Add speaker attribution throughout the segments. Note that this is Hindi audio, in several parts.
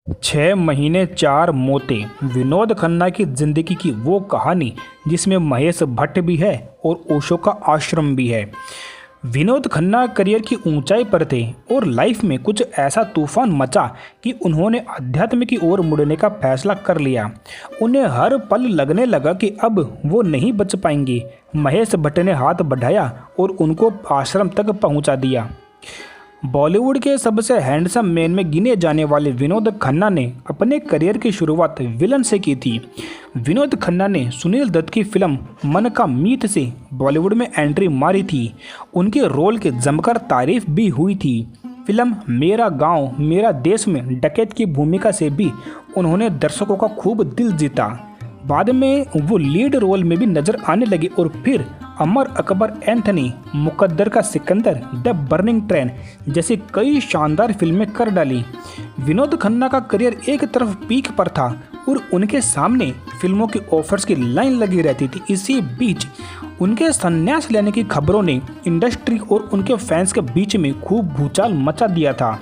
Speaker 1: छः महीने चार मौतें, विनोद खन्ना की जिंदगी की वो कहानी जिसमें महेश भट्ट भी है और ओशो का आश्रम भी है। विनोद खन्ना करियर की ऊंचाई पर थे और लाइफ में कुछ ऐसा तूफान मचा कि उन्होंने अध्यात्म की ओर मुड़ने का फैसला कर लिया। उन्हें हर पल लगने लगा कि अब वो नहीं बच पाएंगे। महेश भट्ट ने हाथ बढ़ाया और उनको आश्रम तक पहुंचा दिया। बॉलीवुड के सबसे हैंडसम मैन में गिने जाने वाले विनोद खन्ना ने अपने करियर की शुरुआत विलन से की थी। विनोद खन्ना ने सुनील दत्त की फिल्म मन का मीत से बॉलीवुड में एंट्री मारी थी। उनके रोल की जमकर तारीफ भी हुई थी। फिल्म मेरा गांव मेरा देश में डकैत की भूमिका से भी उन्होंने दर्शकों का खूब दिल जीता। बाद में वो लीड रोल में भी नजर आने लगे और फिर अमर अकबर एंथनी, मुकद्दर का सिकंदर, द बर्निंग ट्रेन जैसी कई शानदार फिल्में कर डाली। विनोद खन्ना का करियर एक तरफ पीक पर था और उनके सामने फिल्मों की ऑफर्स की लाइन लगी रहती थी। इसी बीच उनके संन्यास लेने की खबरों ने इंडस्ट्री और उनके फैंस के बीच में खूब भूचाल मचा दिया था।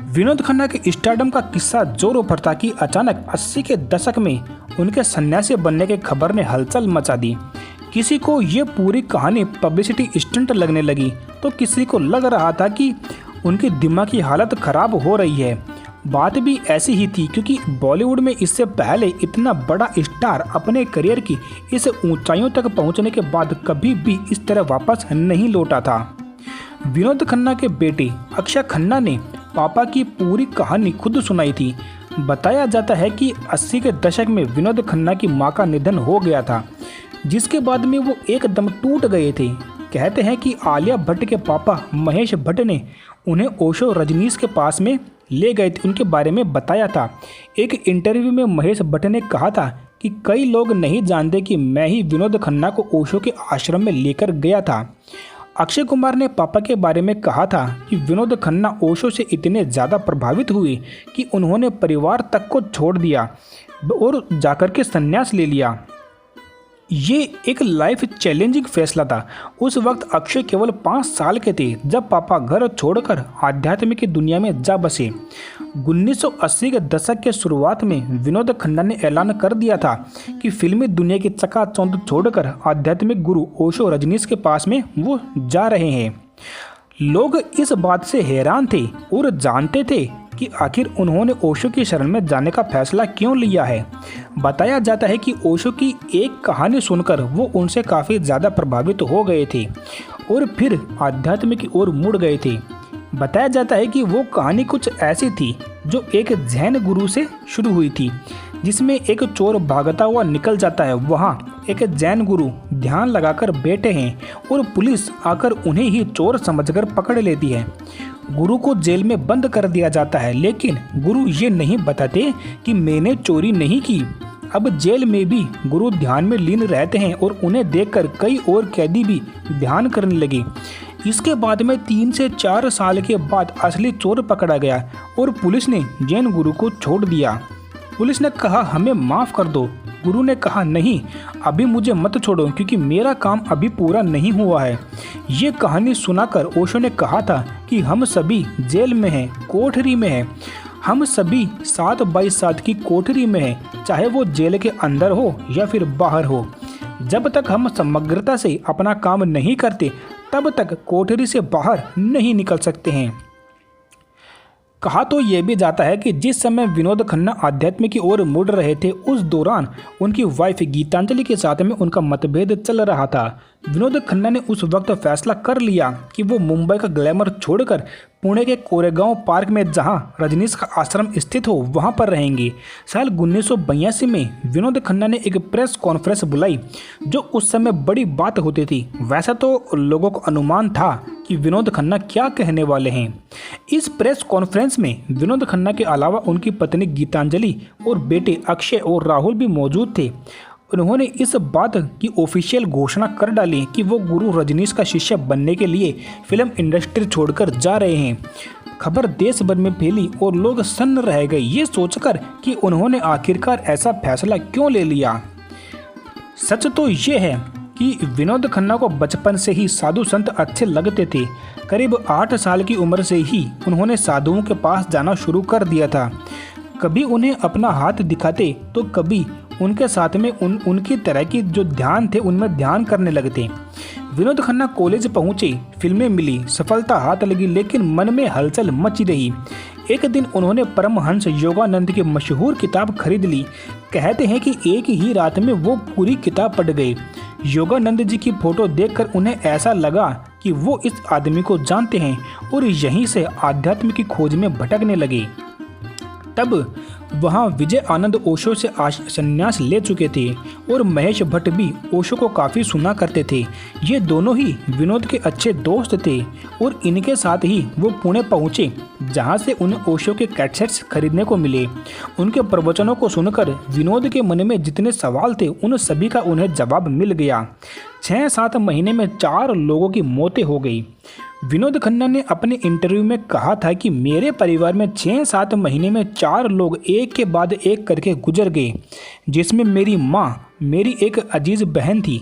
Speaker 1: विनोद खन्ना के स्टारडम का किस्सा जोरों पर था कि अचानक 80 के दशक में उनके सन्यासी बनने की खबर ने हलचल मचा दी। किसी को ये पूरी कहानी पब्लिसिटी स्टंट लगने लगी तो किसी को लग रहा था कि उनकी दिमागी हालत खराब हो रही है। बात भी ऐसी ही थी क्योंकि बॉलीवुड में इससे पहले इतना बड़ा स्टार अपने करियर की इस ऊंचाइयों तक पहुंचने के बाद कभी भी इस तरह वापस नहीं लौटा था। विनोद खन्ना के बेटे अक्षय खन्ना ने पापा की पूरी कहानी खुद सुनाई थी। बताया जाता है कि 80 के दशक में विनोद खन्ना की मां का निधन हो गया था, जिसके बाद में वो एकदम टूट गए थे। कहते हैं कि आलिया भट्ट के पापा महेश भट्ट ने उन्हें ओशो रजनीश के पास में ले गए थे, उनके बारे में बताया था। एक इंटरव्यू में महेश भट्ट ने कहा था कि कई लोग नहीं जानते कि मैं ही विनोद खन्ना को ओशो के आश्रम में लेकर गया था। अक्षय कुमार ने पापा के बारे में कहा था कि विनोद खन्ना ओशो से इतने ज़्यादा प्रभावित हुए कि उन्होंने परिवार तक को छोड़ दिया और जाकर के संन्यास ले लिया। ये एक लाइफ चैलेंजिंग फैसला था। उस वक्त अक्षय केवल 5 साल के थे जब पापा घर छोड़कर आध्यात्म की दुनिया में जा बसे। 1980 के दशक के शुरुआत में विनोद खन्ना ने ऐलान कर दिया था कि फिल्मी दुनिया की चकाचौंध छोड़कर आध्यात्मिक गुरु ओशो रजनीश के पास में वो जा रहे हैं। लोग इस बात से हैरान थे और जानते थे कि आखिर उन्होंने ओशो की शरण में जाने का फैसला क्यों लिया है। बताया जाता है कि ओशो की एक कहानी सुनकर वो उनसे काफ़ी ज़्यादा प्रभावित हो गए थे और फिर आध्यात्म की ओर मुड़ गए थे। बताया जाता है कि वो कहानी कुछ ऐसी थी जो एक जैन गुरु से शुरू हुई थी, जिसमें एक चोर भागता हुआ निकल जाता है। वहाँ एक जैन गुरु ध्यान लगाकर बैठे हैं और पुलिस आकर उन्हें ही चोर समझकर पकड़ लेती है। गुरु को जेल में बंद कर दिया जाता है, लेकिन गुरु ये नहीं बताते कि मैंने चोरी नहीं की। अब जेल में भी गुरु ध्यान में लीन रहते हैं और उन्हें देखकर कई और कैदी भी ध्यान करने लगे। इसके बाद में 3 से 4 साल के बाद असली चोर पकड़ा गया और पुलिस ने जैन गुरु को छोड़ दिया। पुलिस ने कहा हमें माफ़ कर दो। गुरु ने कहा नहीं, अभी मुझे मत छोड़ो क्योंकि मेरा काम अभी पूरा नहीं हुआ है। ये कहानी सुनाकर ओशो ने कहा था कि हम सभी जेल में हैं, कोठरी में हैं। हम सभी 7x7 की कोठरी में हैं, चाहे वो जेल के अंदर हो या फिर बाहर हो। जब तक हम समग्रता से अपना काम नहीं करते तब तक कोठरी से बाहर नहीं निकल सकते हैं। कहा तो ये भी जाता है कि जिस समय विनोद खन्ना आध्यात्म की ओर मुड़ रहे थे उस दौरान उनकी वाइफ गीतांजलि के साथ में उनका मतभेद चल रहा था। विनोद खन्ना ने उस वक्त फैसला कर लिया कि वो मुंबई का ग्लैमर छोड़कर पुणे के कोरेगांव पार्क में जहां रजनीश का आश्रम स्थित हो वहां पर रहेंगे। साल 1982 में विनोद खन्ना ने एक प्रेस कॉन्फ्रेंस बुलाई जो उस समय बड़ी बात होती थी। वैसा तो लोगों को अनुमान था कि विनोद खन्ना क्या कहने वाले हैं। इस प्रेस कॉन्फ्रेंस में विनोद खन्ना के अलावा उनकी पत्नी गीतांजलि और बेटे अक्षय और राहुल भी मौजूद थे। उन्होंने इस बात की ऑफिशियल घोषणा कर डाली कि वो गुरु रजनीश का शिष्य बनने के लिए फिल्म इंडस्ट्री छोड़कर जा रहे हैं। खबर देश भर में फैली और लोग सन्न रह गए ये सोचकर कि उन्होंने आखिरकार ऐसा फैसला क्यों ले लिया। सच तो ये है कि विनोद खन्ना को बचपन से ही साधु संत अच्छे लगते थे। करीब 8 साल की उम्र से ही उन्होंने साधुओं के पास जाना शुरू कर दिया था। कभी उन्हें अपना हाथ दिखाते तो कभी उनके साथ में उनकी तरह की जो ध्यान थे उनमें ध्यान करने लगते। विनोद खन्ना कॉलेज पहुंचे, फिल्में मिली, सफलता हाथ लगी, लेकिन मन में हलचल मची रही। एक दिन उन्होंने परमहंस योगानंद की मशहूर किताब खरीद ली। कहते हैं कि एक ही रात में वो पूरी किताब पढ़ गए। योगानंद जी की फोटो देखकर उन्हें ऐसा लगा कि वो इस आदमी को जानते हैं और यहीं से आध्यात्म की खोज में भटकने लगे। तब वहाँ विजय आनंद ओशो से संन्यास ले चुके थे और महेश भट्ट भी ओशो को काफ़ी सुना करते थे। ये दोनों ही विनोद के अच्छे दोस्त थे और इनके साथ ही वो पुणे पहुँचे, जहाँ से उन्हें ओशो के कैसेट्स खरीदने को मिले। उनके प्रवचनों को सुनकर विनोद के मन में जितने सवाल थे उन सभी का उन्हें जवाब मिल गया। 6-7 महीने में 4 लोगों की मौतें हो गई। विनोद खन्ना ने अपने इंटरव्यू में कहा था कि मेरे परिवार में 6-7 महीने में 4 लोग एक के बाद एक करके गुजर गए, जिसमें मेरी माँ, मेरी एक अजीज बहन थी।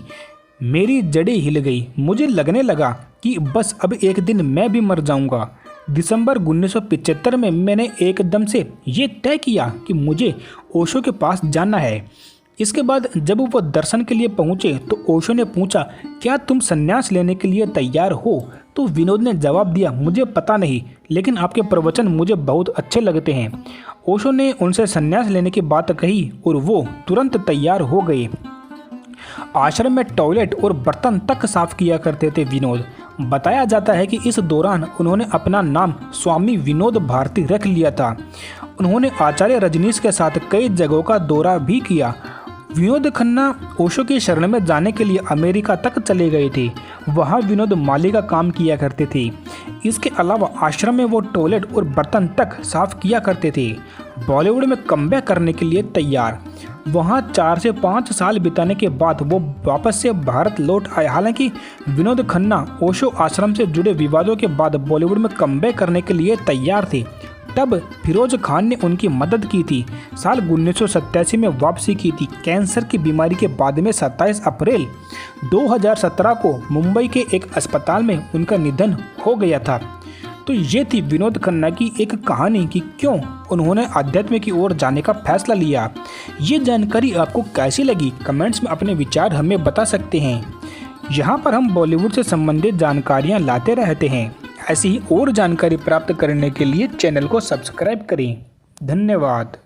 Speaker 1: मेरी जड़ें हिल गई। मुझे लगने लगा कि बस अब एक दिन मैं भी मर जाऊंगा। दिसंबर 1975 में मैंने एकदम से ये तय किया कि मुझे ओशो के पास जाना है। इसके बाद जब वो दर्शन के लिए पहुंचे तो ओशो ने पूछा, क्या तुम संन्यास लेने के लिए तैयार हो? तो विनोद ने जवाब दिया, मुझे पता नहीं, लेकिन आपके प्रवचन मुझे बहुत अच्छे लगते हैं। ओशो ने उनसे संन्यास लेने की बात कही और वो तुरंत तैयार हो गए। आश्रम में टॉयलेट और बर्तन तक साफ किया करते थे विनोद। बताया जाता है कि इस दौरान उन्होंने अपना नाम स्वामी विनोद भारती रख लिया था। उन्होंने आचार्य रजनीश के साथ कई जगहों का दौरा भी किया। विनोद खन्ना ओशो की शरण में जाने के लिए अमेरिका तक चले गए थे। वहाँ विनोद माली का काम किया करते थे। इसके अलावा आश्रम में वो टॉयलेट और बर्तन तक साफ किया करते थे। बॉलीवुड में कमबैक करने के लिए तैयार। वहाँ 4 से 5 साल बिताने के बाद वो वापस से भारत लौट आए। हालांकि विनोद खन्ना ओशो आश्रम से जुड़े विवादों के बाद बॉलीवुड में कमबैक करने के लिए तैयार थे। तब फिरोज खान ने उनकी मदद की थी। साल 1987 में वापसी की थी। कैंसर की बीमारी के बाद में 27 अप्रैल 2017 को मुंबई के एक अस्पताल में उनका निधन हो गया था। तो ये थी विनोद खन्ना की एक कहानी कि क्यों उन्होंने अध्यात्म की ओर जाने का फैसला लिया। ये जानकारी आपको कैसी लगी? कमेंट्स में अपने विचार हमें बता सकते हैं। यहाँ पर हम बॉलीवुड से संबंधित जानकारियाँ लाते रहते हैं। ऐसी ही और जानकारी प्राप्त करने के लिए चैनल को सब्सक्राइब करें। धन्यवाद।